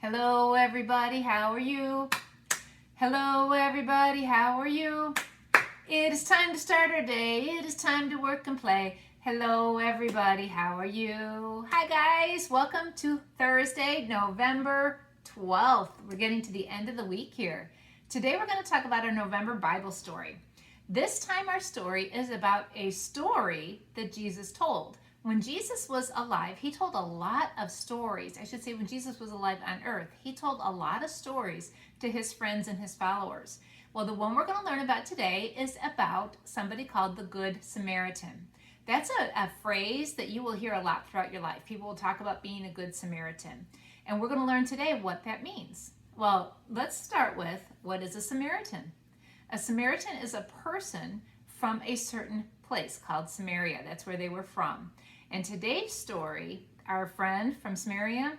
Hello everybody, how are you? Hello everybody, how are you? It is time to start our day. It is time to work and play. Hello everybody, how are you? Hi guys, welcome to Thursday, November 12th. We're getting to the end of the week here. Today we're going to talk about our November Bible story. This time our story is about a story that Jesus told. When Jesus was alive, he told a lot of stories. I should say when Jesus was alive on earth, he told a lot of stories to his friends and his followers. Well, the one we're going to learn about today is about somebody called the Good Samaritan. That's a phrase that you will hear a lot throughout your life. People will talk about being a good Samaritan. And we're going to learn today what that means. Well, let's start with, what is a Samaritan? A Samaritan is a person from a certain place called Samaria. That's where they were from. And today's story, our friend from Samaria,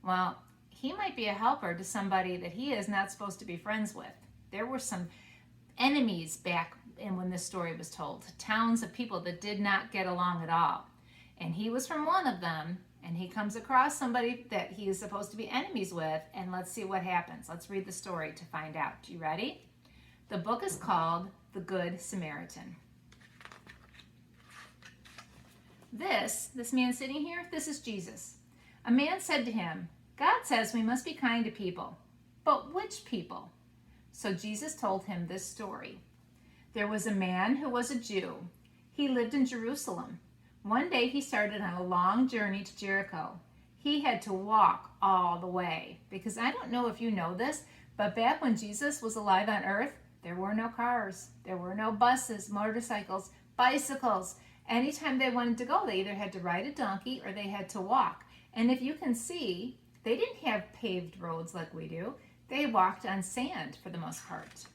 well, he might be a helper to somebody that he is not supposed to be friends with. There were some enemies back when this story was told, towns of people that did not get along at all. And he was from one of them, and he comes across somebody that he is supposed to be enemies with, and let's see what happens. Let's read the story to find out. You ready? The book is called The Good Samaritan. This man sitting here, this is Jesus. A man said to him, God says we must be kind to people, but which people? So Jesus told him this story. There was a man who was a Jew. He lived in Jerusalem. One day he started on a long journey to Jericho. He had to walk all the way because I don't know if you know this, but back when Jesus was alive on earth, there were no cars, there were no buses, motorcycles, bicycles. Anytime they wanted to go, they either had to ride a donkey or they had to walk. And if you can see, they didn't have paved roads like we do. They walked on sand for the most part.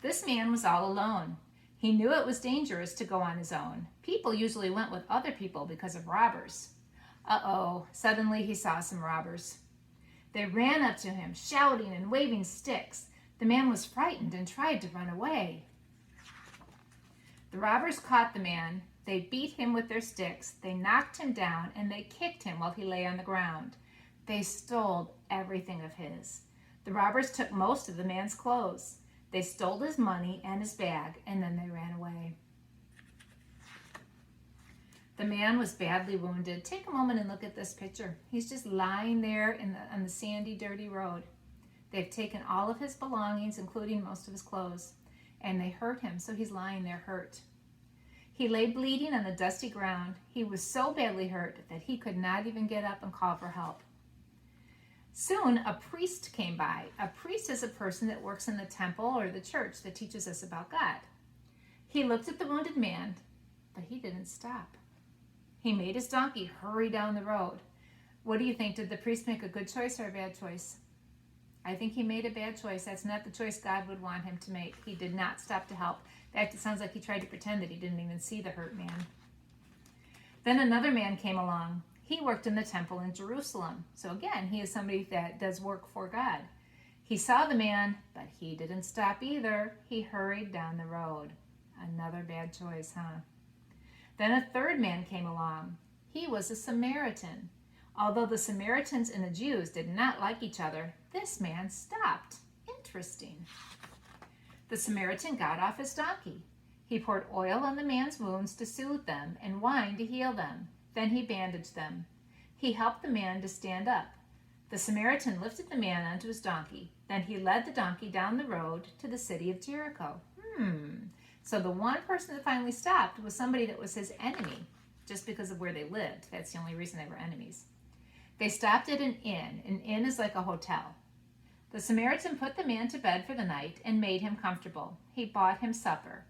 This man was all alone. He knew it was dangerous to go on his own. People usually went with other people because of robbers. Suddenly he saw some robbers. They ran up to him, shouting and waving sticks. The man was frightened and tried to run away. The robbers caught the man. They beat him with their sticks. They knocked him down and they kicked him while he lay on the ground. They stole everything of his. The robbers took most of the man's clothes. They stole his money and his bag, and then they ran away. The man was badly wounded. Take a moment and look at this picture. He's just lying there on the sandy, dirty road. They've taken all of his belongings, including most of his clothes, and they hurt him, so he's lying there hurt. He lay bleeding on the dusty ground. He was so badly hurt that he could not even get up and call for help. Soon, a priest came by. A priest is a person that works in the temple or the church that teaches us about God. He looked at the wounded man, but he didn't stop. He made his donkey hurry down the road. What do you think? Did the priest make a good choice or a bad choice? I think he made a bad choice. That's not the choice God would want him to make. He did not stop to help. In fact, it sounds like he tried to pretend that he didn't even see the hurt man. Then another man came along. He worked in the temple in Jerusalem. So again, he is somebody that does work for God. He saw the man, but he didn't stop either. He hurried down the road. Another bad choice, huh? Then a third man came along. He was a Samaritan. Although the Samaritans and the Jews did not like each other, this man stopped. Interesting. The Samaritan got off his donkey. He poured oil on the man's wounds to soothe them and wine to heal them. Then he bandaged them. He helped the man to stand up. The Samaritan lifted the man onto his donkey. Then he led the donkey down the road to the city of Jericho. So the one person that finally stopped was somebody that was his enemy, just because of where they lived. That's the only reason they were enemies. They stopped at an inn. An inn is like a hotel. The Samaritan put the man to bed for the night and made him comfortable. He bought him supper.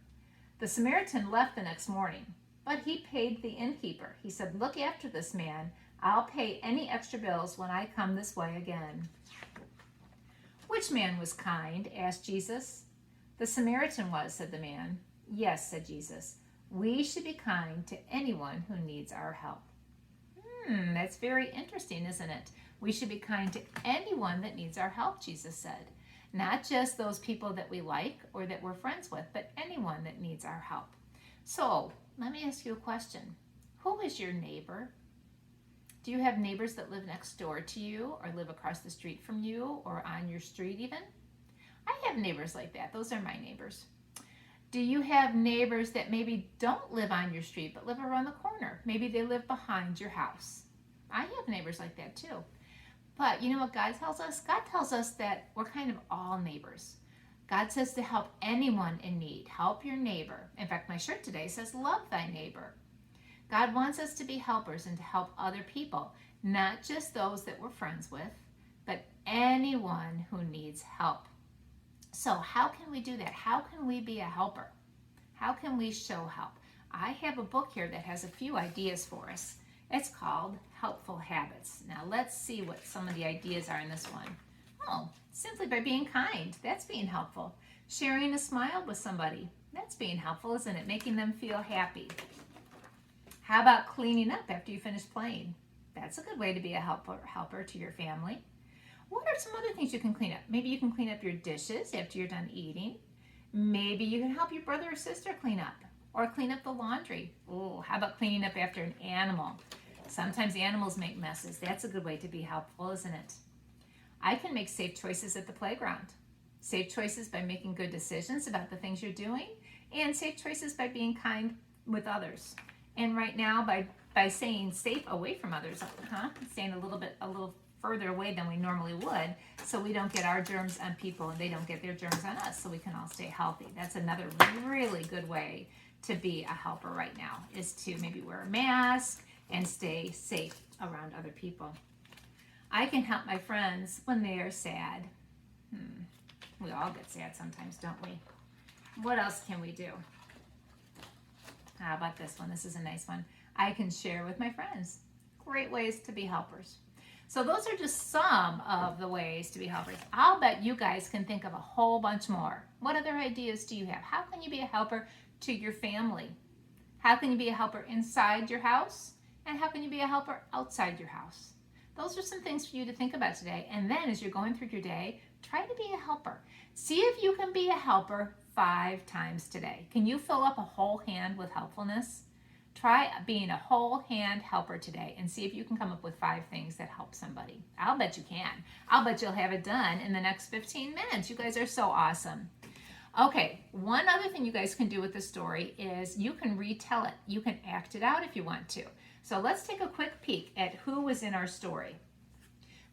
The Samaritan left the next morning, but he paid the innkeeper. He said, "Look after this man. I'll pay any extra bills when I come this way again." "Which man was kind?" asked Jesus. "The Samaritan was," said the man. "Yes," said Jesus. "We should be kind to anyone who needs our help." That's very interesting, isn't it? We should be kind to anyone that needs our help, Jesus said. Not just those people that we like or that we're friends with, but anyone that needs our help. So, let me ask you a question. Who is your neighbor? Do you have neighbors that live next door to you or live across the street from you or on your street even? I have neighbors like that. Those are my neighbors. Do you have neighbors that maybe don't live on your street but live around the corner? Maybe they live behind your house. I have neighbors like that too. But you know what God tells us? God tells us that we're kind of all neighbors. God says to help anyone in need. Help your neighbor. In fact, my shirt today says, love thy neighbor. God wants us to be helpers and to help other people, not just those that we're friends with, but anyone who needs help. So how can we do that? How can we be a helper? How can we show help? I have a book here that has a few ideas for us. It's called Helpful Habits. Now let's see what some of the ideas are in this one. Oh, simply by being kind. That's being helpful. Sharing a smile with somebody. That's being helpful, isn't it? Making them feel happy. How about cleaning up after you finish playing? That's a good way to be a helper to your family. What are some other things you can clean up? Maybe you can clean up your dishes after you're done eating. Maybe you can help your brother or sister clean up or clean up the laundry. Oh, how about cleaning up after an animal? Sometimes animals make messes. That's a good way to be helpful, isn't it? I can make safe choices at the playground. Safe choices by making good decisions about the things you're doing, and safe choices by being kind with others. And right now, by saying safe away from others, staying a little further away than we normally would, so we don't get our germs on people and they don't get their germs on us, so we can all stay healthy. That's another really good way to be a helper right now, is to maybe wear a mask and stay safe around other people. I can help my friends when they are sad. We all get sad sometimes, don't we? What else can we do? How about this one? This is a nice one. I can share with my friends. Great ways to be helpers. So those are just some of the ways to be helpers. I'll bet you guys can think of a whole bunch more. What other ideas do you have? How can you be a helper to your family? How can you be a helper inside your house? And how can you be a helper outside your house? Those are some things for you to think about today. And then as you're going through your day, try to be a helper. See if you can be a helper 5 times today. Can you fill up a whole hand with helpfulness? Try being a whole hand helper today and see if you can come up with 5 things that help somebody. I'll bet you can. I'll bet you'll have it done in the next 15 minutes. You guys are so awesome. Okay, one other thing you guys can do with the story is you can retell it. You can act it out if you want to. So let's take a quick peek at who was in our story.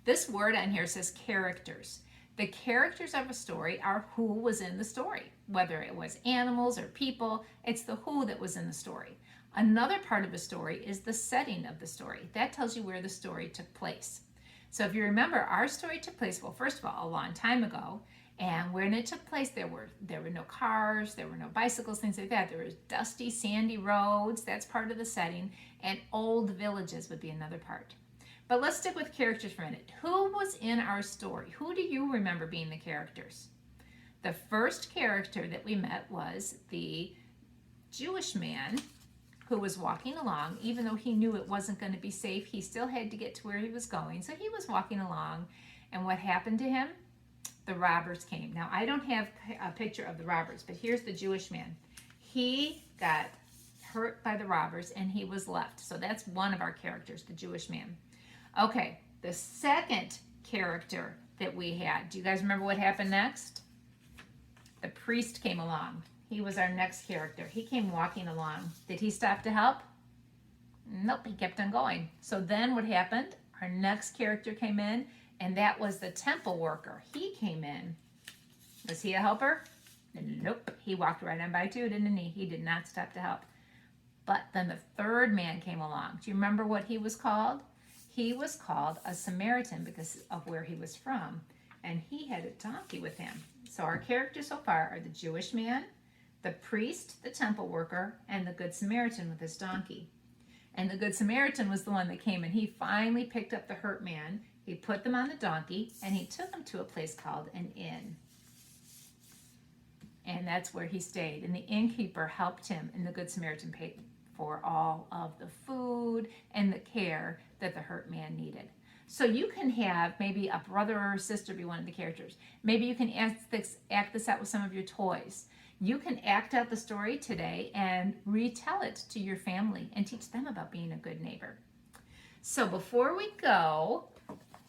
This word on here says characters. The characters of a story are who was in the story. Whether it was animals or people, it's the who that was in the story. Another part of a story is the setting of the story. That tells you where the story took place. So if you remember, our story took place, well, first of all, a long time ago. And when it took place, there were no cars, there were no bicycles, things like that. There was dusty, sandy roads. That's part of the setting. And old villages would be another part. But let's stick with characters for a minute. Who was in our story? Who do you remember being the characters? The first character that we met was the Jewish man who was walking along. Even though he knew it wasn't going to be safe, he still had to get to where he was going. So he was walking along. And what happened to him? The robbers came. Now, I don't have a picture of the robbers, but here's the Jewish man. He got hurt by the robbers and he was left. So that's one of our characters, the Jewish man. Okay, the second character that we had. Do you guys remember what happened next? The priest came along. He was our next character. He came walking along. Did he stop to help? Nope, he kept on going. So then what happened? Our next character came in, and that was the temple worker. He came in. Was he a helper? Nope. He walked right on by too, didn't he? He did not stop to help. But then the third man came along. Do you remember what he was called? He was called a Samaritan because of where he was from. And he had a donkey with him. So our characters so far are the Jewish man, the priest, the temple worker, and the Good Samaritan with his donkey. And the Good Samaritan was the one that came and he finally picked up the hurt man. He put them on the donkey and he took them to a place called an inn. And that's where he stayed. And the innkeeper helped him, and the Good Samaritan paid for all of the food and the care that the hurt man needed. So you can have maybe a brother or a sister be one of the characters. Maybe you can act this out with some of your toys. You can act out the story today and retell it to your family and teach them about being a good neighbor. So before we go,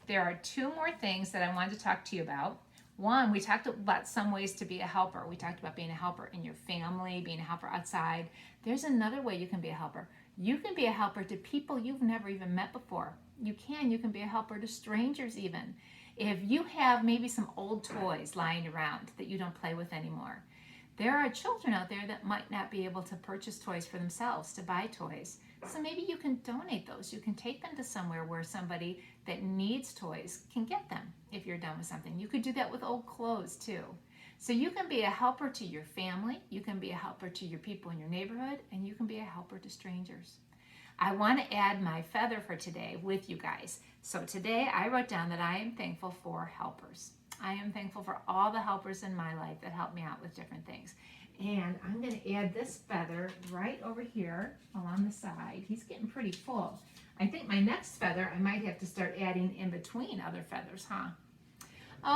there are two more things that I wanted to talk to you about. One, we talked about some ways to be a helper. We talked about being a helper in your family, being a helper outside. There's another way you can be a helper. You can be a helper to people you've never even met before. You can be a helper to strangers even. If you have maybe some old toys lying around that you don't play with anymore, there are children out there that might not be able to purchase toys for themselves, to buy toys. So maybe you can donate those. You can take them to somewhere where somebody that needs toys can get them if you're done with something. You could do that with old clothes too. So you can be a helper to your family, you can be a helper to your people in your neighborhood, and you can be a helper to strangers. I want to add my feather for today with you guys. So today I wrote down that I am thankful for helpers. I am thankful for all the helpers in my life that help me out with different things. And I'm going to add this feather right over here along the side. He's getting pretty full. I think my next feather I might have to start adding in between other feathers, huh?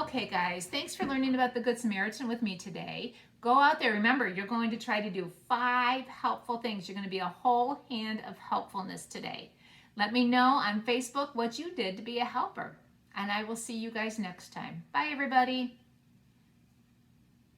Okay, guys, thanks for learning about the Good Samaritan with me today. Go out there. Remember, you're going to try to do 5 helpful things. You're going to be a whole hand of helpfulness today. Let me know on Facebook what you did to be a helper. And I will see you guys next time. Bye, everybody.